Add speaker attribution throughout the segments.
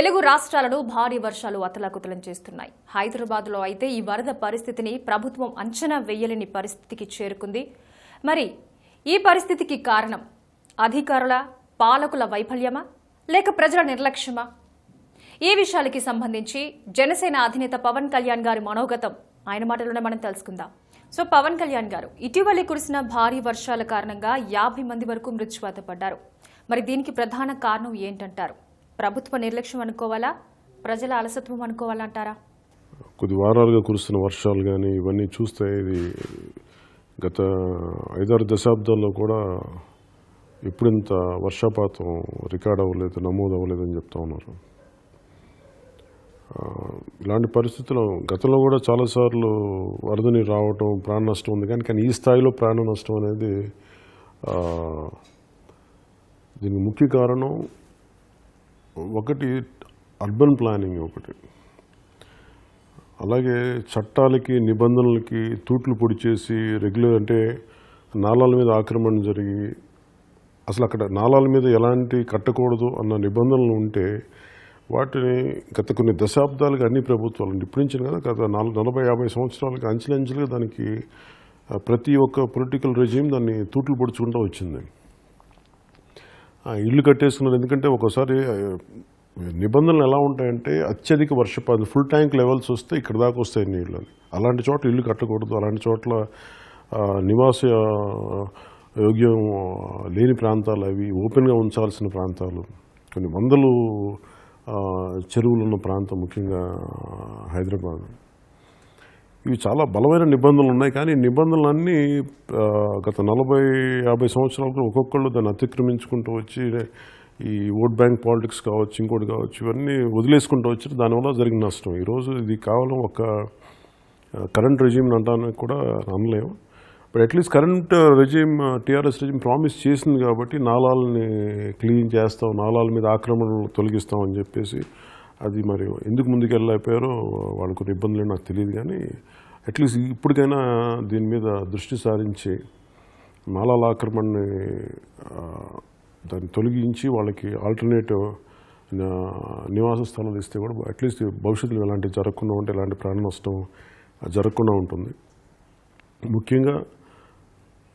Speaker 1: తెలుగు రాష్ట్రాలను భారీ వర్షాలు అతలాకుతలం చేస్తున్నాయి. హైదరాబాద్లో అయితే ఈ వరద పరిస్థితిని ప్రభుత్వం అంచనా వేయలేని పరిస్థితికి చేరుకుంది. మరి ఈ పరిస్థితికి కారణం అధికారుల పాలకుల వైఫల్యమా లేక ప్రజల నిర్లక్ష్యమా? ఈ విషయాలకి సంబంధించి జనసేన అధినేత పవన్ కళ్యాణ్ గారి మనోగతం ఆయన మాటలోనే మనం తెలుసుకుందాం. సో పవన్ కళ్యాణ్ గారు, ఇటీవలి కురిసిన భారీ వర్షాల కారణంగా 50 మంది వరకు మృత్యువాత పడ్డారు. మరి దీనికి ప్రధాన కారణం ఏంటంటారు? ప్రభుత్వ నిర్లక్ష్యం అనుకోవాలా, ప్రజల అలసత్వం అనుకోవాలంటారా?
Speaker 2: కొద్ది వారాలుగా కురుస్తున్న వర్షాలు కానీ ఇవన్నీ చూస్తే ఇది గత 5-6 దశాబ్దాల్లో కూడా ఎప్పుడింత వర్షపాతం రికార్డ్ అవ్వలేదు, నమోదు అవ్వలేదని చెప్తా ఉన్నారు. ఇలాంటి పరిస్థితుల్లో గతంలో కూడా చాలాసార్లు వరద నీరు రావటం, ప్రాణ నష్టం ఉంది. కానీ ఈ స్థాయిలో ప్రాణ నష్టం అనేది దీనికి ముఖ్య కారణం ఒకటి అర్బన్ ప్లానింగ్, ఒకటి అలాగే చట్టాలకి నిబంధనలకి తూట్లు పొడి చేసి రెగ్యులర్ అంటే నాలాల మీద ఆక్రమణ జరిగి అసలు అక్కడ నాలాల మీద ఎలాంటి కట్టకూడదు అన్న నిబంధనలు ఉంటే వాటిని గత కొన్ని దశాబ్దాలుగా అన్ని ప్రభుత్వాలు ఇప్పటి నుంచి కదా గత 40-50 సంవత్సరాలుగా అంచెలంచెలుగా దానికి ప్రతి ఒక్క పొలిటికల్ రెజ్యూమ్ దాన్ని తూట్లు పొడుచుకుంటూ వచ్చింది. ఇల్లు కట్టేసుకున్నారు. ఎందుకంటే ఒకసారి నిబంధనలు ఎలా ఉంటాయంటే అత్యధిక వర్షపాతం ఫుల్ ట్యాంక్ లెవెల్స్ వస్తే ఇక్కడ దాకా వస్తాయి నీళ్ళు అని. అలాంటి చోట్ల ఇల్లు కట్టకూడదు, అలాంటి చోట్ల నివాస యోగ్యం లేని ప్రాంతాలు అవి ఓపెన్గా ఉంచాల్సిన ప్రాంతాలు, కొన్ని వందలు చెరువులు ఉన్న ప్రాంతం ముఖ్యంగా హైదరాబాద్. ఇవి చాలా బలమైన నిబంధనలు ఉన్నాయి. కానీ నిబంధనలన్నీ గత 40-50 సంవత్సరాలకు ఒక్కొక్కళ్ళు దాన్ని అతిక్రమించుకుంటూ వచ్చి ఈ ఓట్ బ్యాంక్ పాలిటిక్స్ కావచ్చు, ఇంకోటి కావచ్చు, ఇవన్నీ వదిలేసుకుంటూ వచ్చి దానివల్ల జరిగిన నష్టం. ఈరోజు ఇది కేవలం ఒక కరెంట్ రెజ్యూమ్ అంటానికి కూడా అనలేము. But at least current resume, TRS resume promise చేసింది కాబట్టి నాలాలని క్లీన్ చేస్తాం, నాలాల మీద ఆక్రమణలు తొలగిస్తాం అని చెప్పేసి అది మరి ఎందుకు ముందుకెళ్ళైపోయారో వాళ్ళకు కొన్ని ఇబ్బందులు నాకు తెలియదు. కానీ అట్లీస్ట్ ఇప్పటికైనా దీని మీద దృష్టి సారించి నాలాల ఆక్రమణని దాన్ని తొలగించి వాళ్ళకి ఆల్టర్నేటివ్ నివాస స్థలాలు ఇస్తే కూడా అట్లీస్ట్ భవిష్యత్తులో ఎలాంటివి జరగకుండా ఉంటే ఎలాంటి ప్రాణ నష్టం జరగకుండా ఉంటుంది. ముఖ్యంగా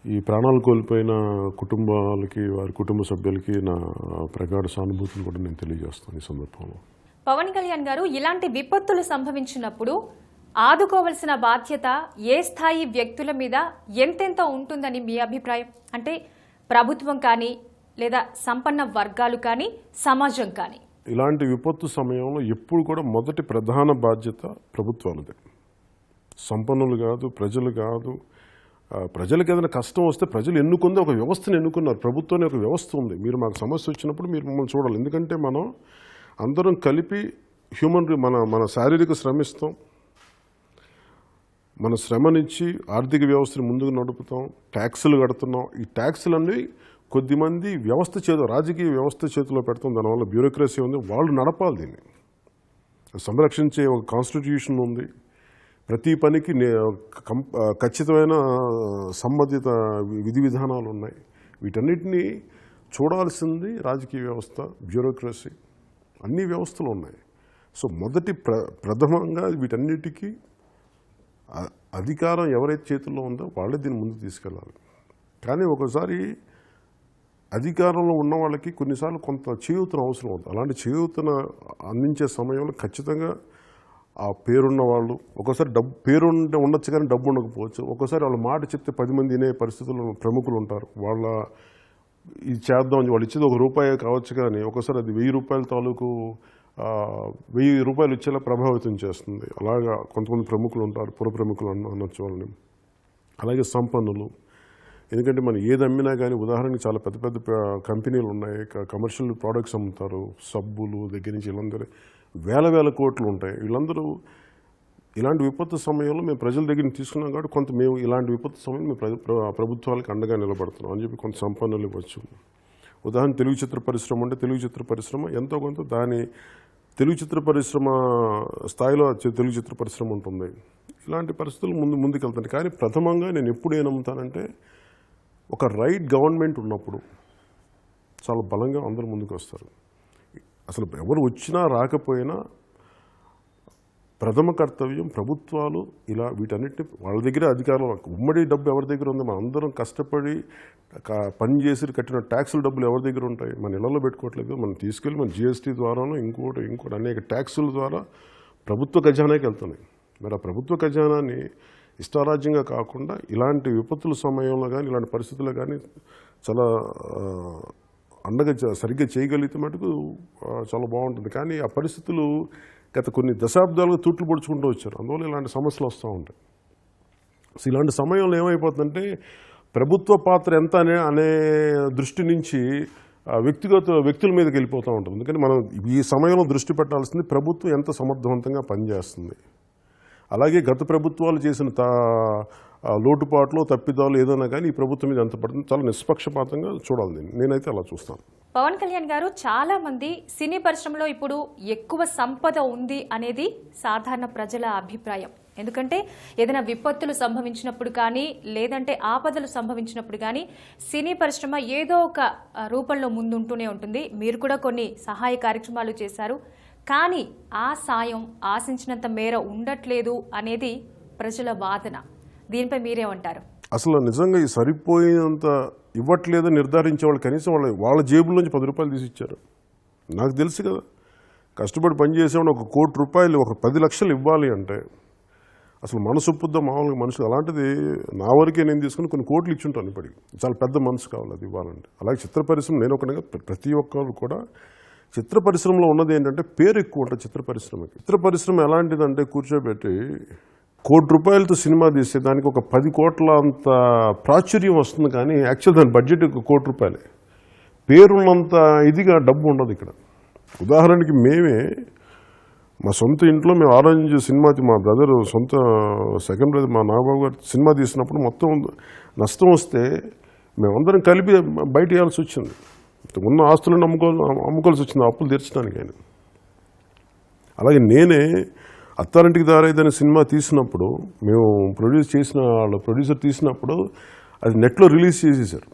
Speaker 2: ఈ ప్రాణాలు కోల్పోయిన కుటుంబాలకి, వారి కుటుంబ సభ్యులకి నా ప్రగాఢ సానుభూతిని కూడా నేను తెలియజేస్తాను ఈ సందర్భంలో.
Speaker 1: పవన్ కళ్యాణ్ గారు, ఇలాంటి విపత్తులు సంభవించినప్పుడు ఆదుకోవాల్సిన బాధ్యత ఏ స్థాయి వ్యక్తుల మీద ఎంతెంత ఉంటుందని మీ అభిప్రాయం? అంటే ప్రభుత్వం కానీ లేదా సంపన్న వర్గాలు కానీ సమాజం కానీ?
Speaker 2: ఇలాంటి విపత్తు సమయంలో ఎప్పుడు కూడా మొదటి ప్రధాన బాధ్యత ప్రభుత్వాలదే. సంపన్నులు కాదు, ప్రజలు కాదు. ప్రజలకు ఏదైనా కష్టం వస్తే ప్రజలు ఎన్నుకుంది ఒక వ్యవస్థను ఎన్నుకున్నారు. ప్రభుత్వాన్ని ఒక వ్యవస్థ ఉంది. మీరు మాకు సమస్య వచ్చినప్పుడు మీరు మమ్మల్ని చూడాలి. ఎందుకంటే మనం అందరం కలిపి మన శారీరక శ్రమిస్తాం, మన శ్రమనిచ్చి ఆర్థిక వ్యవస్థని ముందుకు నడుపుతాం, ట్యాక్సులు కడుతున్నాం. ఈ ట్యాక్సులన్నీ కొద్దిమంది రాజకీయ వ్యవస్థ చేతిలో పెడతాం. దానివల్ల బ్యూరోక్రసీ ఉంది, వాళ్ళు నడపాలి. దీన్ని సంరక్షించే ఒక కాన్స్టిట్యూషన్ ఉంది. ప్రతి పనికి ఖచ్చితమైన సంబంధిత విధి విధానాలు ఉన్నాయి. వీటన్నిటినీ చూడాల్సింది రాజకీయ వ్యవస్థ, బ్యూరోక్రసీ, అన్ని వ్యవస్థలు ఉన్నాయి. సో మొదటి ప్రథమంగా వీటన్నిటికీ అధికారం ఎవరైతే చేతుల్లో ఉందో వాళ్ళే దీన్ని ముందుకు తీసుకెళ్ళాలి. కానీ ఒకసారి అధికారంలో ఉన్న వాళ్ళకి కొన్నిసార్లు కొంత చేయూతన అవసరం అవుతుంది. అలాంటి చేయూతన అందించే సమయంలో ఖచ్చితంగా ఆ పేరున్న వాళ్ళు, ఒకసారి పేరు ఉండొచ్చు కానీ డబ్బు ఉండకపోవచ్చు. ఒకసారి వాళ్ళ మాట చెప్తే 10 మంది వినే పరిస్థితుల్లో ప్రముఖులు ఉంటారు. ఇది చేద్దాం, వాళ్ళు ఇచ్చేది ₹1 కావచ్చు, కానీ ఒకసారి అది 1000 రూపాయల తాలూకు 1000 రూపాయలు ఇచ్చేలా ప్రభావితం చేస్తుంది. అలాగా కొంతమంది ప్రముఖులు ఉంటారు, పుర ప్రముఖులు అనొచ్చు వాళ్ళని. అలాగే సంపన్నులు. ఎందుకంటే మనం ఏది అమ్మినా కానీ, ఉదాహరణకి చాలా పెద్ద పెద్ద కంపెనీలు ఉన్నాయి, కమర్షియల్ ప్రోడక్ట్స్ అమ్ముతారు, సబ్బులు దగ్గర నుంచి వీళ్ళందరూ వేల కోట్లు ఉంటాయి. వీళ్ళందరూ ఇలాంటి విపత్తు సమయంలో మేము ప్రజల దగ్గర తీసుకున్నాం కాబట్టి కొంత మేము ఇలాంటి విపత్తు సమయంలో మేము ప్రభుత్వాలకు అండగా నిలబడుతున్నాం అని చెప్పి కొంత సంపన్నులు ఇవ్వచ్చు. ఉదాహరణ తెలుగు చిత్ర పరిశ్రమ ఉంటే తెలుగు చిత్ర పరిశ్రమ ఎంతో కొంత దాని తెలుగు చిత్ర పరిశ్రమ స్థాయిలో తెలుగు చిత్ర పరిశ్రమ ఉంటుంది. ఇలాంటి పరిస్థితులు ముందుకెళ్తాను. కానీ ప్రథమంగా నేను ఎప్పుడు ఏం నమ్ముతానంటే, ఒక రైట్ గవర్నమెంట్ ఉన్నప్పుడు చాలా బలంగా అందరూ ముందుకు వస్తారు. అసలు ఎవరు వచ్చినా రాకపోయినా ప్రథమ కర్తవ్యం ప్రభుత్వాలు ఇలా వీటన్నిటిని వాళ్ళ దగ్గర అధికారం. ఉమ్మడి డబ్బు ఎవరి దగ్గర ఉంది? మన అందరం కష్టపడి పని చేసి కట్టిన ట్యాక్సుల డబ్బులు ఎవరి దగ్గర ఉంటాయి? మన ఇళ్లలో పెట్టుకోవట్లేదు. మనం తీసుకెళ్ళి మన జిఎస్టీ ద్వారానో ఇంకోటి అనేక ట్యాక్సుల ద్వారా ప్రభుత్వ ఖజానాకి వెళ్తున్నాయి. మరి ఆ ప్రభుత్వ ఖజానాన్ని ఇష్టారాజ్యంగా కాకుండా ఇలాంటి విపత్తుల సమయంలో కానీ ఇలాంటి పరిస్థితుల్లో కానీ చాలా అండగా సరిగ్గా చేయగలిగితే మటుకు చాలా బాగుంటుంది. కానీ ఆ పరిస్థితులు గత కొన్ని దశాబ్దాలుగా తూట్లు పొడుచుకుంటూ వచ్చారు. అందువల్ల ఇలాంటి సమస్యలు వస్తూ ఉంటాయి. సో ఇలాంటి సమయంలో ఏమైపోతుందంటే ప్రభుత్వ పాత్ర ఎంత అనే దృష్టి నుంచి వ్యక్తుల మీదకి వెళ్ళిపోతూ ఉంటుంది. అందుకని మనం ఈ సమయంలో దృష్టి పెట్టాల్సింది ప్రభుత్వం ఎంత సమర్థవంతంగా పనిచేస్తుంది. అలాగే గత ప్రభుత్వాలు చేసిన లోటుపాట్లు తప్పిదాలు ఏదైనా కానీ ఈ ప్రభుత్వం మీద ఎంత పడుతుంది చాలా నిష్పక్షపాతంగా చూడాలి. నేనైతే అలా చూస్తాను.
Speaker 1: పవన్ కళ్యాణ్ గారు, చాలా మంది సినీ పరిశ్రమలో ఇప్పుడు ఎక్కువ సంపద ఉంది అనేది సాధారణ ప్రజల అభిప్రాయం. ఎందుకంటే ఏదైనా విపత్తులు సంభవించినప్పుడు కానీ లేదంటే ఆపదలు సంభవించినప్పుడు కానీ సినీ పరిశ్రమ ఏదో ఒక రూపంలో ముందుంటూనే ఉంటుంది. మీరు కూడా కొన్ని సహాయ కార్యక్రమాలు చేశారు. కానీ ఆ సాయం ఆశించినంత మేర ఉండట్లేదు అనేది ప్రజల వాదన. దీనిపై మీరేమంటారు?
Speaker 2: అసలు నిజంగా ఈ సరిపోయినంత ఇవ్వట్లేదని నిర్ధారించే వాళ్ళు కనీసం వాళ్ళ జేబుల నుంచి 10 రూపాయలు తీసి ఇచ్చారు. నాకు తెలుసు కదా, కష్టపడి పనిచేసేవాడు 1 కోటి రూపాయలు 10 లక్షలు ఇవ్వాలి అంటే అసలు మనసు ఒప్పుద్దా మామూలుగా మనుషులు? అలాంటిది నా వరకే నేను తీసుకుని కొన్ని కోట్లు ఇచ్చుంటాను. ఇప్పటికి చాలా పెద్ద మనసు కావాలి అది ఇవ్వాలంటే. అలాగే చిత్ర పరిశ్రమ నేను ఒకటిగా ప్రతి ఒక్కరు కూడా చిత్ర పరిశ్రమలో ఉన్నది ఏంటంటే పేరు ఎక్కువ ఉంటుంది చిత్ర పరిశ్రమకి. చిత్ర పరిశ్రమ ఎలాంటిదంటే కూర్చోబెట్టి 1 కోటి రూపాయలతో సినిమా తీస్తే దానికి 10 కోట్ల అంత ప్రాచుర్యం వస్తుంది. కానీ యాక్చువల్ దాని బడ్జెట్ 1 కోటి రూపాయలే. పేరున్నంత ఇదిగా డబ్బు ఉండదు ఇక్కడ. ఉదాహరణకి మేమే మా సొంత ఇంట్లో మేము ఆరెంజ్ సినిమా మా బ్రదర్ సొంత సెకండ్ బ్రదర్ మా నాగబాబు గారు సినిమా తీసినప్పుడు మొత్తం నష్టం వస్తే మేమందరం కలిపి బయట వేయాల్సి వచ్చింది. ఉన్న ఆస్తులను అమ్ముకోవాల్సి వచ్చింది అప్పులు తీర్చడానికి. ఆయన అలాగే నేనే అత్తారింటికి దారైదనే సినిమా తీసినప్పుడు మేము ప్రొడ్యూసర్ తీసినప్పుడు అది నెట్లో రిలీజ్ చేసేసారు.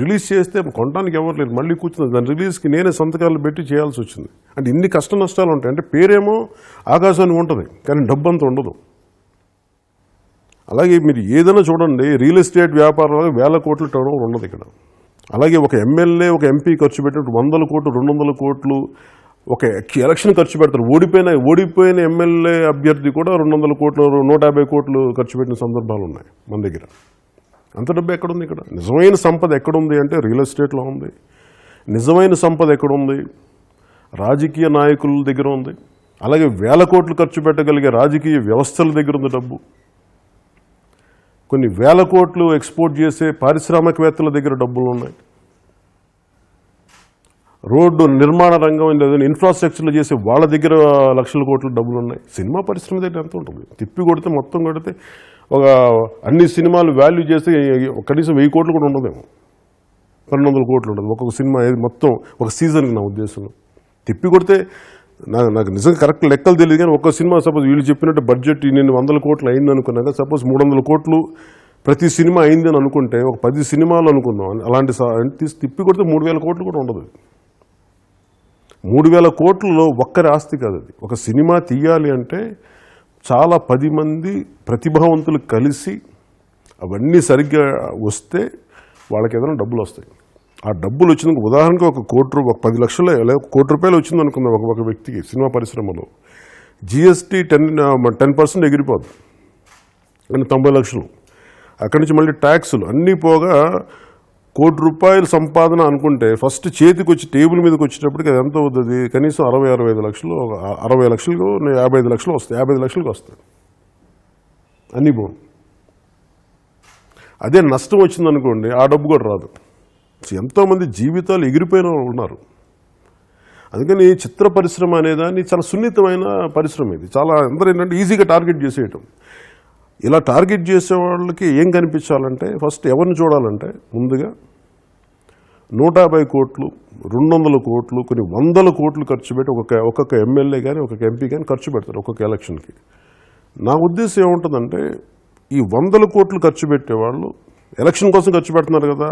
Speaker 2: రిలీజ్ చేస్తే కొనడానికి ఎవరు లేదు. మళ్ళీ కూర్చుంది దాని రిలీజ్కి నేనే సంతకాలు పెట్టి చేయాల్సి వచ్చింది. అంటే ఇన్ని కష్ట నష్టాలు ఉంటాయి. అంటే పేరేమో ఆకాశానికి ఉంటుంది కానీ డబ్బు అంత ఉండదు. అలాగే మీరు ఏదైనా చూడండి, రియల్ ఎస్టేట్ వ్యాపారంలో 1000 కోట్ల టర్నోవర్ ఉండదు ఇక్కడ. అలాగే ఒక ఎమ్మెల్యే ఒక ఎంపీ ఖర్చు పెట్టినట్టు 100 కోట్లు 200 కోట్లు ఒక ఎలక్షన్ ఖర్చు పెడతారు. ఓడిపోయిన ఎమ్మెల్యే అభ్యర్థి కూడా 200 కోట్లు 150 కోట్లు ఖర్చు పెట్టిన సందర్భాలు ఉన్నాయి మన దగ్గర. అంత డబ్బు ఎక్కడుంది ఇక్కడ? నిజమైన సంపద ఎక్కడుంది అంటే రియల్ ఎస్టేట్లో ఉంది. నిజమైన సంపద ఎక్కడుంది? రాజకీయ నాయకుల దగ్గర ఉంది. అలాగే 1000 కోట్లు ఖర్చు పెట్టగలిగే రాజకీయ వ్యవస్థల దగ్గర ఉంది డబ్బు. కొన్ని 1000 కోట్లు ఎక్స్పోర్ట్ చేసే పారిశ్రామికవేత్తల దగ్గర డబ్బులు ఉన్నాయి. రోడ్డు నిర్మాణ రంగం లేదని ఇన్ఫ్రాస్ట్రక్చర్లు చేసే వాళ్ళ దగ్గర లక్షల కోట్ల డబ్బులు ఉన్నాయి. సినిమా పరిశ్రమ దగ్గర ఎంత ఉంటుంది? తిప్పి కొడితే మొత్తం కొడితే ఒక అన్ని సినిమాలు వాల్యూ చేస్తే కనీసం 1000 కోట్లు కూడా ఉండదేమో, 1200 కోట్లు ఉండదు ఒక్కొక్క సినిమా మొత్తం ఒక సీజన్కి. నా ఉద్దేశంలో తిప్పి కొడితే నాకు నిజంగా కరెక్ట్ లెక్కలు తెలియదు కానీ ఒక్క సినిమా సపోజ్ వీళ్ళు చెప్పినట్టు బడ్జెట్ నేను 100 కోట్లు అయింది అనుకున్నాక సపోజ్ 300 కోట్లు ప్రతి సినిమా అయింది అని అనుకుంటే ఒక 10 సినిమాలు అనుకుందాం. అలాంటి తిప్పి కొడితే 3000 కోట్లు కూడా ఉండదు. 3000 కోట్లలో ఒక్కరి ఆస్తి కాదు అది. ఒక సినిమా తీయాలి అంటే చాలా 10 మంది ప్రతిభావంతులు కలిసి అవన్నీ సరిగ్గా వస్తే వాళ్ళకి ఏదైనా డబ్బులు వస్తాయి. ఆ డబ్బులు వచ్చినందుకు ఉదాహరణకు 1 కోటి 10 లక్షలు లేదా 1 కోటి రూపాయలు వచ్చింది అనుకుందాం ఒక వ్యక్తికి సినిమా పరిశ్రమలో. జిఎస్టీ 10% ఎగిరిపోద్ది అంటే 90 లక్షలు. అక్కడి నుంచి మళ్ళీ ట్యాక్సులు అన్నీ పోగా 1 కోటి రూపాయలు సంపాదన అనుకుంటే ఫస్ట్ చేతికి వచ్చి టేబుల్ మీదకి వచ్చేటప్పటికి అది ఎంత అవుతుంది? కనీసం 60-65 లక్షలు, 60 లక్షలకు 55 లక్షలు వస్తాయి, 55 లక్షలకు వస్తాయి అన్నీ పోను. అదే నష్టం వచ్చిందనుకోండి ఆ డబ్బు కూడా రాదు. ఎంతోమంది జీవితాలు ఎగిరిపోయిన వాళ్ళు ఉన్నారు. అందుకని చిత్ర పరిశ్రమ అనేదాన్ని చాలా సున్నితమైన పరిశ్రమ. ఇది చాలా అందరూ ఏంటంటే ఈజీగా టార్గెట్ చేసేయటం. ఇలా టార్గెట్ చేసే వాళ్ళకి ఏం కనిపించాలంటే ఫస్ట్ ఎవరిని చూడాలంటే ముందుగా 150 కోట్లు 200 కోట్లు కొన్ని 100 కోట్లు ఖర్చు పెట్టి ఒక్కొక్క ఎమ్మెల్యే కానీ ఒక్కొక్క ఎంపీ కానీ ఖర్చు పెడతారు ఒక్కొక్క ఎలక్షన్కి. నా ఉద్దేశం ఏముంటుందంటే ఈ 100 కోట్లు ఖర్చు పెట్టేవాళ్ళు ఎలక్షన్ కోసం ఖర్చు పెడుతున్నారు కదా.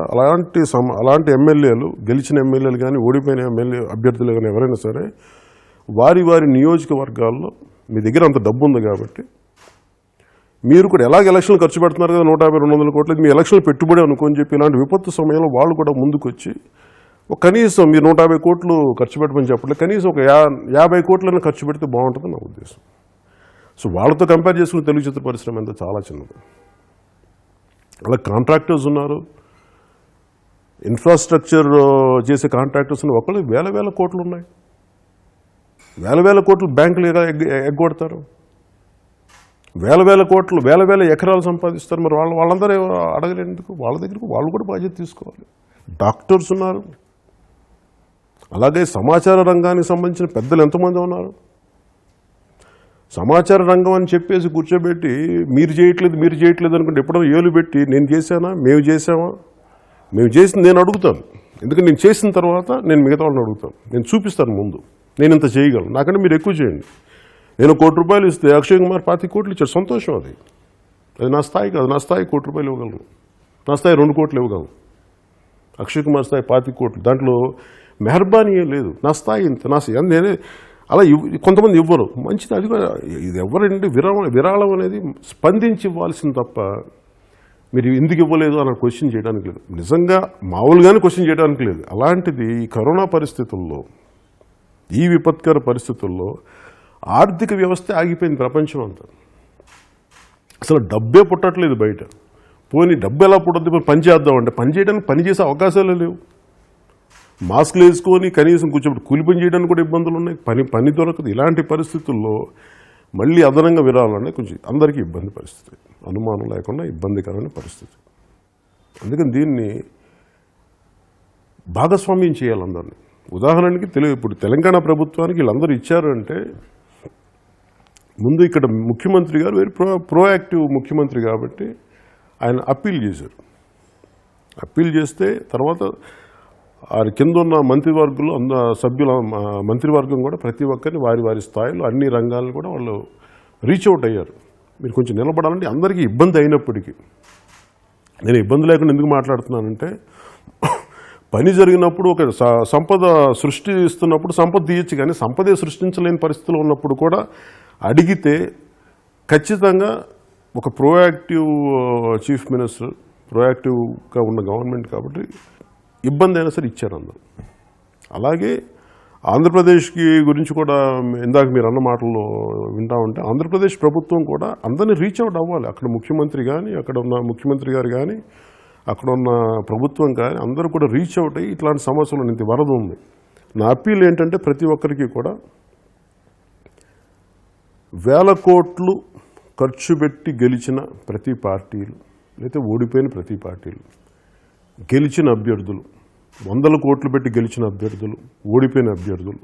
Speaker 2: అలాంటి ఎమ్మెల్యేలు, గెలిచిన ఎమ్మెల్యేలు కానీ ఓడిపోయిన ఎమ్మెల్యే అభ్యర్థులు కానీ ఎవరైనా సరే వారి వారి నియోజకవర్గాల్లో మీ దగ్గర అంత డబ్బు ఉంది కాబట్టి మీరు కూడా ఎలాగ ఎలక్షన్లు ఖర్చు పెడుతున్నారు కదా 150-200 కోట్లు, మీ ఎలక్షన్లు పెట్టుబడి అనుకోని చెప్పి ఇలాంటి విపత్తు సమయంలో వాళ్ళు కూడా ముందుకు వచ్చి కనీసం మీరు 150 కోట్లు ఖర్చు పెట్టమని చెప్పట్లేదు, కనీసం ఒక 50 కోట్లైనా ఖర్చు పెడితే బాగుంటుంది నా ఉద్దేశం. సో వాళ్ళతో కంపేర్ చేసుకుని తెలుగు చిత్ర పరిశ్రమ ఎంత చాలా చిన్నది. అలా కాంట్రాక్టర్స్ ఉన్నారు, ఇన్ఫ్రాస్ట్రక్చర్ చేసే కాంట్రాక్టర్స్ ఒకళ్ళు వేల కోట్లు ఉన్నాయి. వేల కోట్లు బ్యాంకులు ఎగ్గొడతారు, వేల కోట్లు వేల ఎకరాలు సంపాదిస్తారు. మరి వాళ్ళందరూ అడగలేందుకు? వాళ్ళ దగ్గరకు వాళ్ళు కూడా బాధ్యత తీసుకోవాలి. డాక్టర్స్ ఉన్నారు, అలాగే సమాచార రంగానికి సంబంధించిన పెద్దలు ఎంతమంది ఉన్నారు. సమాచార రంగం అని చెప్పేసి కూర్చోబెట్టి మీరు చేయట్లేదు అనుకుంటే ఎప్పుడైనా ఏలు పెట్టి నేను చేశానా, మేము చేసామా, మేము చేసింది నేను అడుగుతాను. ఎందుకంటే నేను చేసిన తర్వాత నేను మిగతా వాళ్ళని అడుగుతాను, నేను చూపిస్తాను ముందు నేను ఇంత చేయగలను, నాకంటే మీరు ఎక్కువ చేయండి. నేను 1 కోటి రూపాయలు ఇస్తే అక్షయ్ కుమార్ 25 కోట్లు ఇచ్చాడు, సంతోషం. అది నా స్థాయి కాదు. నా స్థాయి 1 కోటి రూపాయలు ఇవ్వగలను, నా స్థాయి 2 కోట్లు ఇవ్వగలను. అక్షయ్ కుమార్ స్థాయి 25 కోట్లు, దాంట్లో మెహర్బానీ ఏం లేదు. నా స్థాయి ఇంత, నేనే అలా కొంతమంది ఇవ్వరు, మంచిది. అది కూడా ఇది ఎవరండి విరాళం అనేది స్పందించి ఇవ్వాల్సింది తప్ప మీరు ఎందుకు ఇవ్వలేదు అని క్వశ్చన్ చేయడానికి లేదు. నిజంగా మామూలుగానే క్వశ్చన్ చేయడానికి లేదు. అలాంటిది ఈ కరోనా పరిస్థితుల్లో, ఈ విపత్కర పరిస్థితుల్లో ఆర్థిక వ్యవస్థ ఆగిపోయింది ప్రపంచం అంతా. అసలు డబ్బే పుట్టట్లేదు బయట. పోనీ డబ్బు ఎలా పుట్టద్దు, పని చేద్దామంటే పని చేయడానికి పని చేసే అవకాశాలే లేవు. మాస్కులు వేసుకొని కనీసం కూర్చోబెట్టి కూలి పని చేయడానికి కూడా ఇబ్బందులు ఉన్నాయి, పని దొరకదు. ఇలాంటి పరిస్థితుల్లో మళ్ళీ అదనంగా విరాలంటే కొంచెం అందరికీ ఇబ్బంది పరిస్థితి, అనుమానం లేకుండా ఇబ్బందికరమైన పరిస్థితి. అందుకని దీన్ని భాగస్వామ్యం చేయాలి అందరినీ. ఉదాహరణకి ఇప్పుడు తెలంగాణ ప్రభుత్వానికి వీళ్ళందరూ ఇచ్చారు అంటే ముందు ఇక్కడ ముఖ్యమంత్రి గారు వెరీ ప్రోయాక్టివ్ ముఖ్యమంత్రి కాబట్టి ఆయన అప్పీల్ చేశారు. అప్పీల్ చేస్తే తర్వాత కింద ఉన్న మంత్రివర్గంలో సభ్యుల మంత్రివర్గం కూడా ప్రతి ఒక్కరిని వారి స్థాయిలో అన్ని రంగాలను కూడా వాళ్ళు రీచ్ అవుట్ అయ్యారు. మీరు కొంచెం నిలబడాలంటే అందరికీ ఇబ్బంది అయినప్పటికీ, నేను ఇబ్బంది లేకుండా ఎందుకు మాట్లాడుతున్నానంటే పని జరిగినప్పుడు ఒక సంపద సృష్టిస్తున్నప్పుడు సంపద తీయచ్చు, కానీ సంపదే సృష్టించలేని పరిస్థితులు ఉన్నప్పుడు కూడా అడిగితే ఖచ్చితంగా ఒక ప్రోయాక్టివ్ చీఫ్ మినిస్టర్, ప్రోయాక్టివ్గా ఉన్న గవర్నమెంట్ కాబట్టి ఇబ్బంది అయినా సరే ఇచ్చారు అందరూ. అలాగే ఆంధ్రప్రదేశ్కి గురించి కూడా ఇందాక మీరు అన్న మాటల్లో వింటా ఉంటే ఆంధ్రప్రదేశ్ ప్రభుత్వం కూడా అందరినీ రీచ్ అవుట్ అవ్వాలి. అక్కడ ముఖ్యమంత్రి కానీ, అక్కడ ఉన్న ముఖ్యమంత్రి గారు కానీ, అక్కడ ఉన్న ప్రభుత్వం కానీ అందరూ కూడా రీచ్ అవుట్ అయ్యి ఇట్లాంటి సమస్యలు ఇంత వరద ఉంది. నా అప్పీల్ ఏంటంటే ప్రతి ఒక్కరికి కూడా 1000 కోట్లు ఖర్చు పెట్టి గెలిచిన ప్రతి పార్టీలు, లేకపోతే ఓడిపోయిన ప్రతి పార్టీలు, గెలిచిన అభ్యర్థులు, 100 కోట్లు పెట్టి గెలిచిన అభ్యర్థులు, ఓడిపోయిన అభ్యర్థులు,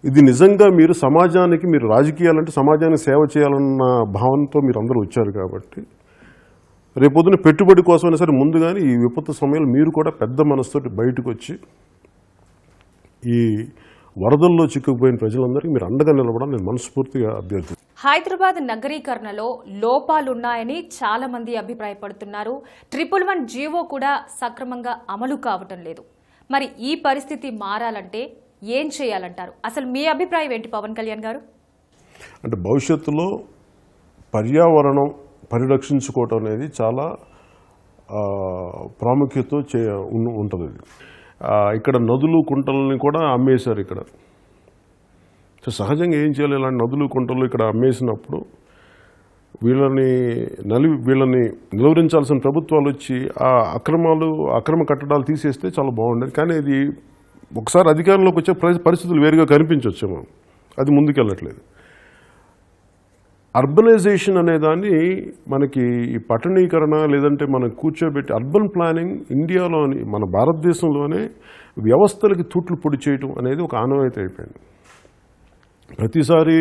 Speaker 2: ఇది నిజంగా మీరు సమాజానికి, మీరు రాజకీయాలంటే సమాజానికి సేవ చేయాలన్న భావనతో మీరు అందరూ వచ్చారు కాబట్టి రేపొద్దున పెట్టుబడి కోసమైనా సరే ముందుగానే ఈ విపత్తు సమయంలో మీరు కూడా పెద్ద మనసుతోటి బయటకు వచ్చి ఈ వరదల్లో చిక్కుకుపోయిన ప్రజలందరికీ మీరు అండగా నిలబడాలని నేను మనస్ఫూర్తిగా అభ్యర్థి.
Speaker 1: హైదరాబాద్ నగరీకరణలో లోపాలున్నాయని చాలా మంది అభిప్రాయపడుతున్నారు. 111 జీవో కూడా సక్రమంగా అమలు కావటం లేదు. మరి ఈ పరిస్థితి మారాలంటే ఏం చేయాలంటారు? అసలు మీ అభిప్రాయం ఏంటి పవన్ కళ్యాణ్ గారు?
Speaker 2: అంటే భవిష్యత్తులో పర్యావరణం పరిరక్షించుకోవటం అనేది చాలా ప్రాముఖ్యత ఉంటుంది. ఇక్కడ నదులు కుంటలని కూడా అమ్మేశారు ఇక్కడ. సో సహజంగా ఏం చేయాలి, ఇలాంటి నదులు కుంటలు ఇక్కడ అమ్మేసినప్పుడు వీళ్ళని నిలువరించాల్సిన ప్రభుత్వాలు వచ్చి ఆ అక్రమ కట్టడాలు తీసేస్తే చాలా బాగుండేది. కానీ ఇది ఒకసారి అధికారంలోకి వచ్చే పరిస్థితులు వేరుగా కనిపించవచ్చేమో, అది ముందుకెళ్ళట్లేదు. అర్బనైజేషన్ అనేదాన్ని మనకి ఈ పట్టణీకరణ లేదంటే మనం కూర్చోబెట్టి అర్బన్ ప్లానింగ్ ఇండియాలోని, మన భారతదేశంలోనే వ్యవస్థలకి తూట్లు పొడి చేయటం అనేది ఒక ఆనవాయితీ అయిపోయింది. ప్రతిసారి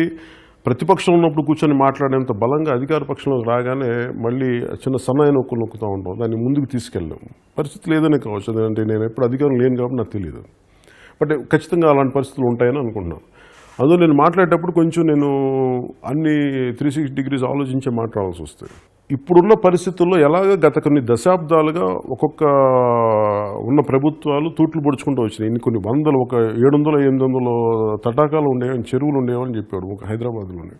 Speaker 2: ప్రతిపక్షం ఉన్నప్పుడు కూర్చొని మాట్లాడేంత బలంగా అధికార పక్షంలో రాగానే మళ్ళీ చిన్న సన్నాయి నొక్కుతూ ఉంటాం, దాన్ని ముందుకు తీసుకెళ్ళాం. పరిస్థితులు ఏదైనా కావచ్చు, అంటే నేను ఎప్పుడు అధికారం లేను కాబట్టి నాకు తెలియదు. బట్ ఖచ్చితంగా అలాంటి పరిస్థితులు ఉంటాయని అనుకుంటున్నాను. అందులో నేను మాట్లాడేటప్పుడు కొంచెం నేను అన్ని 360 degrees ఆలోచించే మాట్లాడాల్సి వస్తుంది. ఇప్పుడున్న పరిస్థితుల్లో ఎలాగ గత కొన్ని దశాబ్దాలుగా ఒక్కొక్క ఉన్న ప్రభుత్వాలు తూట్లు పొడుచుకుంటూ వచ్చినాయి. ఇన్ని కొన్ని వందలు, ఒక 700 800 తటాకాలు ఉండేవని, చెరువులు ఉండేవని చెప్పాడు ఒక హైదరాబాద్లోనే.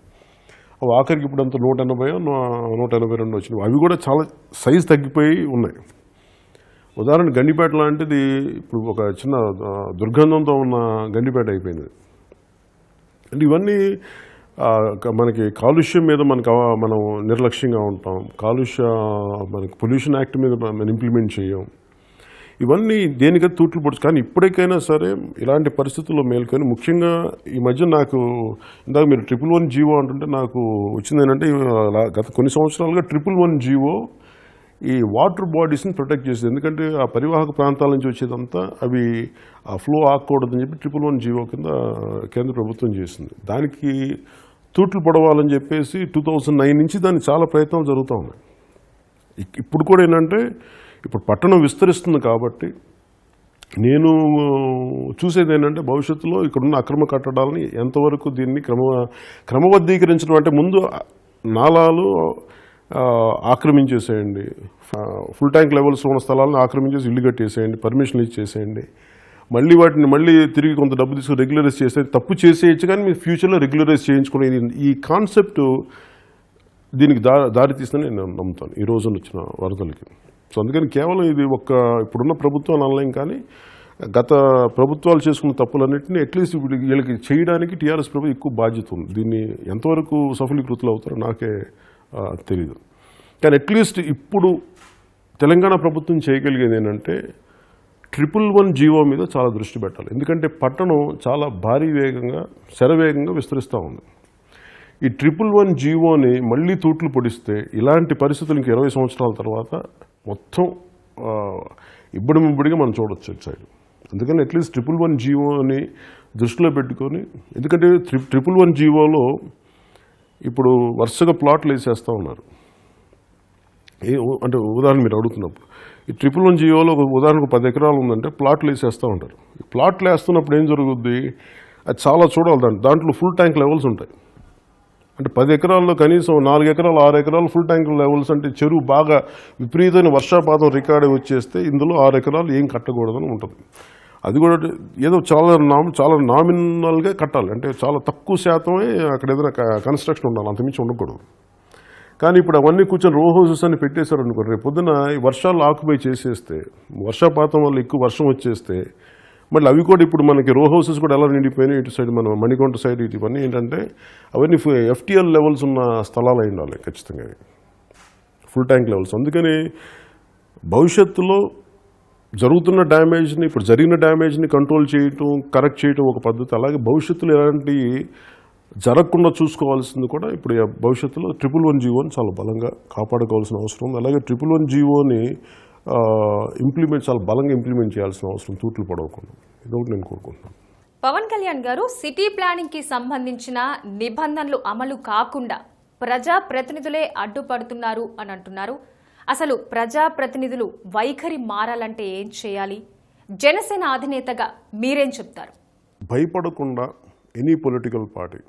Speaker 2: అవి ఆఖరికి ఇప్పుడు అంత 180 182 వచ్చినాయి. అవి కూడా చాలా సైజు తగ్గిపోయి ఉన్నాయి. ఉదాహరణ గండిపేట లాంటిది ఇప్పుడు ఒక చిన్న దుర్గంధంతో ఉన్న గండిపేట అయిపోయింది. అంటే ఇవన్నీ మనకి కాలుష్యం మీద మనం నిర్లక్ష్యంగా ఉంటాం. మనకి పొల్యూషన్ యాక్ట్ మీద మనం ఇంప్లిమెంట్ చేయం. ఇవన్నీ దేనికైతే తూట్లు పొడుచు. కానీ ఇప్పటికైనా సరే ఇలాంటి పరిస్థితుల్లో మేల్కొని, ముఖ్యంగా ఈ మధ్య నాకు ఇందాక మీరు 111 జీవో అంటుంటే నాకు వచ్చింది ఏంటంటే, గత కొన్ని సంవత్సరాలుగా 111 జీవో ఈ వాటర్ బాడీస్ని ప్రొటెక్ట్ చేసేది. ఎందుకంటే ఆ పరివాహక ప్రాంతాల నుంచి వచ్చేదంతా అవి ఆ ఫ్లో ఆగకూడదని చెప్పి 111 జీవో కింద కేంద్ర ప్రభుత్వం చేసింది. దానికి తూట్లు పొడవాలని చెప్పేసి 2009 నుంచి దానికి చాలా ప్రయత్నాలు జరుగుతూ ఉన్నాయి. ఇప్పుడు కూడా ఏంటంటే, ఇప్పుడు పట్టణం విస్తరిస్తుంది కాబట్టి నేను చూసేది ఏంటంటే, భవిష్యత్తులో ఇక్కడున్న అక్రమ కట్టడాలని ఎంతవరకు దీన్ని క్రమబద్ధీకరించడం, అంటే ముందు నాలాలు ఆక్రమించేసేయండి, ఫుల్ ట్యాంక్ లెవెల్స్ ఉన్న స్థలాలను ఆక్రమించేసి ఇల్లు కట్టేసేయండి, పర్మిషన్లు ఇచ్చేసేయండి, మళ్ళీ వాటిని మళ్ళీ తిరిగి కొంత డబ్బు తీసుకుని రెగ్యులరైజ్ చేస్తే తప్పు చేసేయచ్చు, కానీ మీరు ఫ్యూచర్లో రెగ్యులరైజ్ చేయించుకునే ఈ కాన్సెప్ట్ దీనికి దారి తీస్తుందని నేను నమ్ముతాను ఈ రోజున వచ్చిన వరదలకి. సో అందుకని కేవలం ఇది ఇప్పుడున్న ప్రభుత్వాలు అనలేం, కానీ గత ప్రభుత్వాలు చేసుకున్న తప్పులన్నింటినీ అట్లీస్ట్ ఇప్పుడు వీళ్ళకి చేయడానికి టీఆర్ఎస్ ప్రభుత్వం ఎక్కువ బాధ్యత ఉంది. దీన్ని ఎంతవరకు సఫలీకృతులు అవుతారో నాకే తెలీదు. కానీ అట్లీస్ట్ ఇప్పుడు తెలంగాణ ప్రభుత్వం చేయగలిగేది ఏంటంటే, 111 జీవో మీద చాలా దృష్టి పెట్టాలి. ఎందుకంటే పట్టణం చాలా భారీ వేగంగా, శరవేగంగా విస్తరిస్తూ ఉంది. ఈ 111 జీవోని మళ్ళీ తూట్లు పొడిస్తే ఇలాంటి పరిస్థితులు ఇంక 20 సంవత్సరాల తర్వాత మొత్తం ఇబ్బడిగా మనం చూడొచ్చు ఇటు సైడ్. అందుకని అట్లీస్ట్ 111 జీవోని దృష్టిలో పెట్టుకొని, ఎందుకంటే 111 జీవోలో ఇప్పుడు వరుసగా ప్లాట్లు వేసేస్తూ ఉన్నారు. అంటే ఉదాహరణ మీరు అడుగుతున్నప్పుడు, ఈ 111 జీవోలో ఉదాహరణకు 10 ఎకరాలు ఉందంటే ప్లాట్లు వేసేస్తూ ఉంటారు. ఈ ప్లాట్లు వేస్తున్నప్పుడు ఏం జరుగుద్ది, అది చాలా చూడాలి. దాంట్లో ఫుల్ ట్యాంక్ లెవెల్స్ ఉంటాయి. అంటే 10 ఎకరాల్లో కనీసం 4 ఎకరాలు 6 ఎకరాలు ఫుల్ ట్యాంక్ లెవెల్స్, అంటే చెరువు బాగా విపరీతమైన వర్షాపాతం రికార్డ్ వచ్చేస్తే ఇందులో 6 ఎకరాలు ఏం కట్టకూడదని ఉంటుంది. అది కూడా ఏదో చాలా నామినల్గా కట్టాలి, అంటే చాలా తక్కువ శాతమే అక్కడ ఏదైనా కన్స్ట్రక్షన్ ఉండాలి, అంతమించి ఉండకూడదు. కానీ ఇప్పుడు అవన్నీ కూర్చొని రో హౌసెస్ అని పెట్టేశారు అనుకో, రేపు పొద్దున ఈ వర్షాలు ఆక్యుపై చేసేస్తే, వర్షాపాతం వల్ల ఎక్కువ వర్షం వచ్చేస్తే మళ్ళీ అవి కూడా ఇప్పుడు మనకి రో హౌసెస్ కూడా ఎలా నిండిపోయినాయి. ఇటు సైడ్ మన మణికొండ సైడ్ ఇవన్నీ ఏంటంటే అవన్నీ FTL లెవెల్స్ ఉన్న స్థలాలు అయి ఉండాలి ఖచ్చితంగా, ఫుల్ ట్యాంక్ లెవెల్స్. అందుకని భవిష్యత్తులో జరుగుతున్న డ్యామేజ్ని, ఇప్పుడు జరిగిన డ్యామేజ్ని కంట్రోల్ చేయటం, కరెక్ట్ చేయటం ఒక పద్ధతి. అలాగే భవిష్యత్తులో ఎలాంటి జరగకుండా చూసుకోవాల్సింది కూడా ఇప్పుడు భవిష్యత్తులో 111 జీవోని చాలా బలంగా కాపాడుకోవాల్సిన అవసరం ఉంది. అలాగే 111 జీవోని చాలా బలంగా ఇంప్లిమెంట్ చేయాల్సిన అవసరం, తూట్లు పడవకుండా. ఇదొకటి నేను కోరుకుంటున్నాను.
Speaker 1: పవన్ కళ్యాణ్ గారు సిటీ ప్లానింగ్ కి సంబంధించిన నిబంధనలు అమలు కాకుండా ప్రజా ప్రతినిధులే అడ్డుపడుతున్నారు అని అంటున్నారు. అసలు ప్రజా ప్రతినిధులు వైఖరి మారాలంటే ఏం చేయాలి? జనసేన అధినేతగా మీరేం చెప్తారు?
Speaker 2: భయపడకుండా ఎనీ పొలిటికల్ పార్టీ,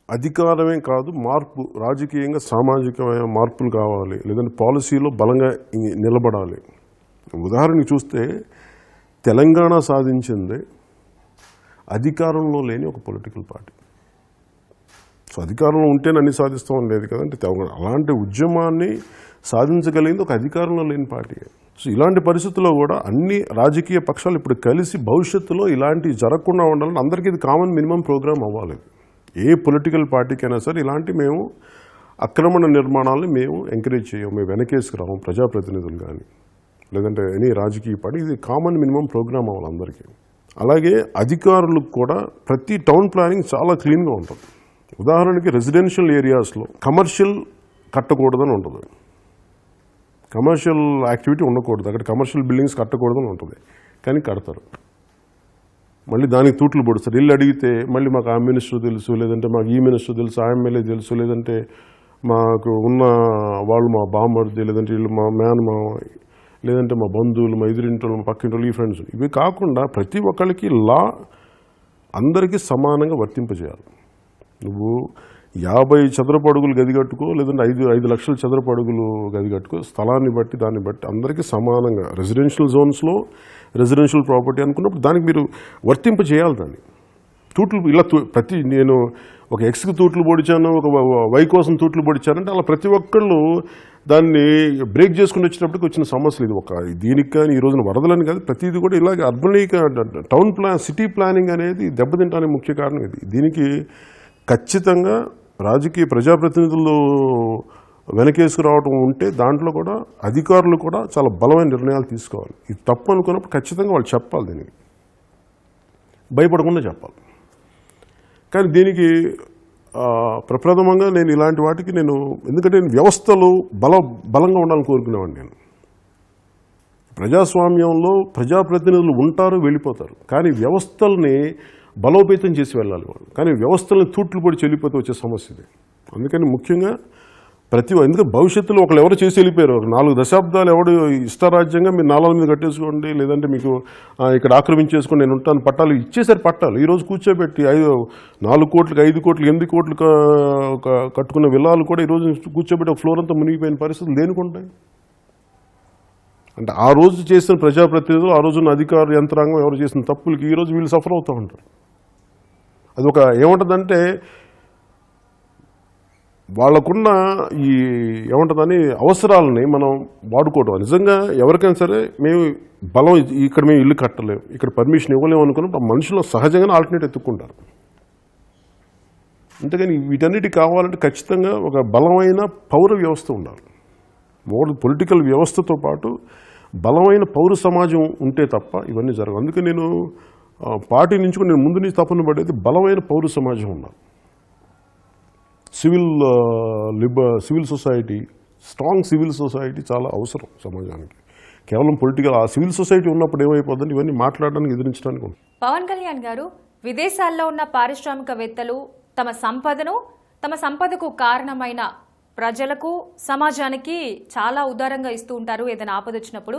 Speaker 2: అధికారమే కాదు, మార్పు, రాజకీయంగా సామాజికమైన మార్పులు కావాలి, లేదంటే పాలసీలో బలంగా నిలబడాలి. ఉదాహరణకి చూస్తే తెలంగాణ సాధించింది అధికారంలో లేని ఒక పొలిటికల్ పార్టీ. సో అధికారంలో ఉంటేనే అన్ని సాధిస్తామని లేదు కదంటే, అలాంటి ఉద్యమాన్ని సాధించగలిగింది ఒక అధికారంలో లేని పార్టీ. సో ఇలాంటి పరిస్థితుల్లో కూడా అన్ని రాజకీయ పక్షాలు ఇప్పుడు కలిసి భవిష్యత్తులో ఇలాంటివి జరగకుండా ఉండాలని అందరికీ ఇది కామన్ మినిమం ప్రోగ్రామ్ అవ్వాలి. ఏ పొలిటికల్ పార్టీకైనా సరే ఇలాంటి మేము ఆక్రమణ నిర్మాణాలని మేము ఎంకరేజ్ చేయము, మేము వెనకేసుకురాము, ప్రజాప్రతినిధులు కానీ లేదంటే ఎనీ రాజకీయ పార్టీ. ఇది కామన్ మినిమం ప్రోగ్రామ్ అవ్వాలి అందరికీ. అలాగే అధికారులకు కూడా ప్రతి టౌన్ ప్లానింగ్ చాలా క్లీన్గా ఉంటుంది. ఉదాహరణకి రెసిడెన్షియల్ ఏరియాస్లో కమర్షియల్ కట్టకూడదని ఉంటుంది, కమర్షియల్ యాక్టివిటీ ఉండకూడదు, అక్కడ కమర్షియల్ బిల్డింగ్స్ కట్టకూడదని ఉంటుంది, కానీ కడతారు. మళ్ళీ దానికి తూట్లు పొడుస్తారు. ఇల్లు అడిగితే మళ్ళీ మాకు ఆ మినిస్టర్ తెలుసు, లేదంటే మాకు ఈ మినిస్టర్ తెలుసు, ఆ ఎమ్మెల్యే తెలుసు, లేదంటే మాకు ఉన్న వాళ్ళు మా బామ్మర్ది, లేదంటే వీళ్ళు మా మేనమామ, లేదంటే మా బంధువులు, మా ఎదురింటోళ్ళు, మా పక్కింటోళ్ళు, ఈ ఫ్రెండ్స్. ఇవి కాకుండా ప్రతి ఒక్కరికి లా అందరికీ సమానంగా వర్తింపజేయాలి. నువ్వు 50 చదరపు అడుగులు గది కట్టుకో, లేదంటే 5 లక్షల చదరపు అడుగులు గది కట్టుకో, స్థలాన్ని బట్టి దాన్ని బట్టి అందరికీ సమానంగా రెసిడెన్షియల్ జోన్స్లో రెసిడెన్షియల్ ప్రాపర్టీ అనుకున్నప్పుడు దానికి మీరు వర్తింప చేయాలి. దాన్ని తూట్లు ఇలా నేను ఒక ఎక్స్కి తూట్లు పొడిచాను, ఒక వై కోసం తూట్లు పొడిచానంటే అలా ప్రతి ఒక్కళ్ళు దాన్ని బ్రేక్ చేసుకుని వచ్చేటప్పటికి వచ్చిన సమస్యలు. ఇది ఒక దీనికి కానీ ఈ రోజున వరదలని కాదు, ప్రతిదీ కూడా ఇలాగే టౌన్ సిటీ ప్లానింగ్ అనేది దెబ్బతింటానికి ముఖ్య కారణం ఇది. దీనికి ఖచ్చితంగా రాజకీయ ప్రజాప్రతినిధులు వెనకేసుకు రావడం ఉంటే దాంట్లో కూడా అధికారులు కూడా చాలా బలమైన నిర్ణయాలు తీసుకోవాలి. ఇది తప్పు అనుకున్నప్పుడు ఖచ్చితంగా వాళ్ళు చెప్పాలి, దీనికి భయపడకుండా చెప్పాలి. కానీ దీనికి ప్రప్రథమంగా నేను ఇలాంటి వాటికి ఎందుకంటే నేను వ్యవస్థలు బలంగా ఉండాలని కోరుకునేవాడిని. నేను ప్రజాస్వామ్యంలో ప్రజాప్రతినిధులు ఉంటారు, వెళ్ళిపోతారు, కానీ వ్యవస్థల్ని బలోపేతం చేసి వెళ్ళాలి వాళ్ళు. కానీ వ్యవస్థలను తూట్లు పొడి చెల్లిపోతే వచ్చే సమస్య ఇది. అందుకని ముఖ్యంగా ఎందుకంటే భవిష్యత్తులో ఒకళ్ళు ఎవరు చేసి వెళ్ళిపోయారు, 4 దశాబ్దాలు ఎవడు ఇష్టారాజ్యంగా మీరు 4 మీద కట్టేసుకోండి, లేదంటే మీకు ఇక్కడ ఆక్రమించేసుకొని నేను ఉంటాను, పట్టాలు ఇచ్చేసారు. పట్టాలు ఈరోజు కూర్చోబెట్టి 4 కోట్లకి 5 కోట్లు 8 కోట్లు కట్టుకున్న విల్లాలు కూడా ఈరోజు కూర్చోబెట్టి ఒక ఫ్లోర్ అంతా మునిగిపోయిన పరిస్థితులు దేనికుంటాయి అంటే ఆ రోజు చేసిన ప్రజాప్రతినిధులు, ఆ రోజున్న అధికార యంత్రాంగం ఎవరు చేసిన తప్పులకి ఈరోజు వీళ్ళు సఫర్ అవుతూ ఉంటారు. అది ఒక ఏముంటుందంటే వాళ్ళకున్న ఏముంటుందని అవసరాలని మనం వాడుకోవడం. నిజంగా ఎవరికైనా సరే మేము ఇక్కడ మేము ఇల్లు కట్టలేము, ఇక్కడ పర్మిషన్ ఇవ్వలేము అనుకున్నప్పుడు మనుషులు సహజంగానే ఆల్టర్నేట్ ఎత్తుక్కుంటారు. అంతేగాని వీటన్నిటి కావాలంటే ఖచ్చితంగా ఒక బలమైన పౌర వ్యవస్థ ఉండాలి. పొలిటికల్ వ్యవస్థతో పాటు బలమైన పౌర సమాజం ఉంటే తప్ప ఇవన్నీ జరగవు. అందుకే నేను పార్టీ నుంచి కూడా నేను ముందు నుంచి తప్పన పడేది బలమైన పౌర సమాజం ఉండాలి. Civil society, strong civil society చాలా అవసరం సమాజానికి. కేవలం పొలిటికల్ సివిల్ సొసైటీ ఉన్నప్పుడు ఏమైపోతుందంటే ఇవన్నీ మాట్లాడడానికి ఎదిరించడానికి ఉంటుంది.
Speaker 1: పవన్ కళ్యాణ్ గారు, విదేశాల్లో ఉన్న పారిశ్రామికవేత్తలు తమ సంపదకు కారణమైన ప్రజలకు, సమాజానికి చాలా ఉదారంగా ఇస్తూ ఉంటారు ఏదైనా ఆపద వచ్చినప్పుడు.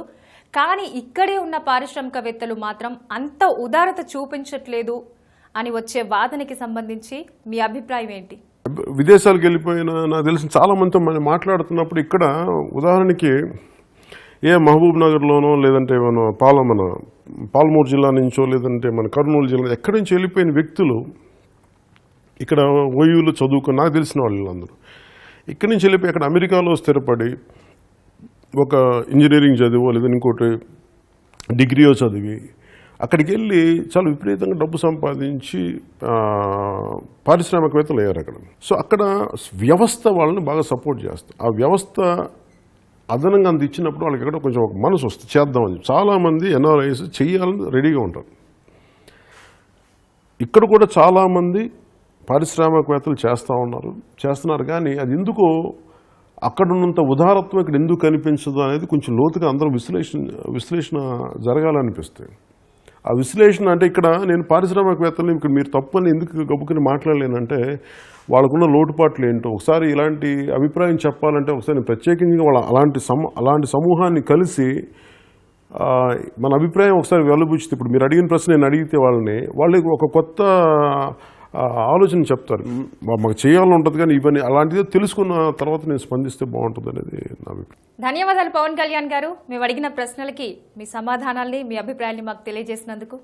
Speaker 1: కానీ ఇక్కడే ఉన్న పారిశ్రామికవేత్తలు మాత్రం అంత ఉదారత చూపించట్లేదు అని వచ్చే వాదనకి సంబంధించి మీ అభిప్రాయం ఏంటి?
Speaker 2: విదేశాలకు వెళ్ళిపోయిన నాకు తెలిసిన చాలా మందితో మనం మాట్లాడుతున్నప్పుడు ఇక్కడ ఉదాహరణకి మహబూబ్ నగర్లోనో, లేదంటే మన పాలమూరు జిల్లా నుంచో, లేదంటే మన కర్నూలు జిల్లా ఎక్కడి నుంచి వెళ్ళిపోయిన వ్యక్తులు ఇక్కడ ఓయూలో చదువుకుని నాకు తెలిసిన వాళ్ళు అందరూ ఇక్కడి నుంచి వెళ్ళిపోయి అక్కడ అమెరికాలో స్థిరపడి ఒక ఇంజనీరింగ్ చదివో, లేదా ఇంకోటి డిగ్రీయో చదివి అక్కడికి వెళ్ళి చాలా విపరీతంగా డబ్బు సంపాదించి పారిశ్రామికవేత్తలు అయ్యారు అక్కడ. సో అక్కడ వ్యవస్థ వాళ్ళని బాగా సపోర్ట్ చేస్తారు. ఆ వ్యవస్థ అదనంగా అంత ఇచ్చినప్పుడు వాళ్ళకి ఎక్కడ కొంచెం ఒక మనసు వస్తుంది చేద్దామని. చాలామంది ఎన్ఆర్ఐస్ చేయాలని రెడీగా ఉంటారు. ఇక్కడ కూడా చాలామంది పారిశ్రామికవేత్తలు చేస్తున్నారు. కానీ అది ఎందుకో అక్కడ ఉన్నంత ఉదారత్వం ఇక్కడ ఎందుకు కనిపించదు అనేది కొంచెం లోతుగా అందరూ విశ్లేషణ జరగాలనిపిస్తుంది. ఆ విశ్లేషణ అంటే ఇక్కడ నేను పారిశ్రామికవేత్తలు ఇక్కడ మీరు తప్పని ఎందుకు గబుకుని మాట్లాడలేనంటే వాళ్ళకున్న లోటుపాట్లు ఏంటో ఒకసారి ఇలాంటి అభిప్రాయం చెప్పాలంటే ఒకసారి నేను ప్రత్యేకంగా అలాంటి సమూహాన్ని కలిసి మన అభిప్రాయం ఒకసారి వెలుబుచ్చితే, ఇప్పుడు మీరు అడిగిన ప్రశ్న నేను అడిగితే వాళ్ళకి ఒక కొత్త ఆలోచన చెప్తారు. మాకు చేయాలని ఉంటుంది, కానీ ఇవన్నీ అలాంటిదే తెలుసుకున్న తర్వాత నేను స్పందిస్తే బాగుంటుంది అనేది నా అభిప్రాయం.
Speaker 1: ధన్యవాదాలు పవన్ కళ్యాణ్ గారు, మేము అడిగిన ప్రశ్నలకి మీ సమాధానాల్ని, మీ అభిప్రాయాన్ని మాకు తెలియజేసినందుకు.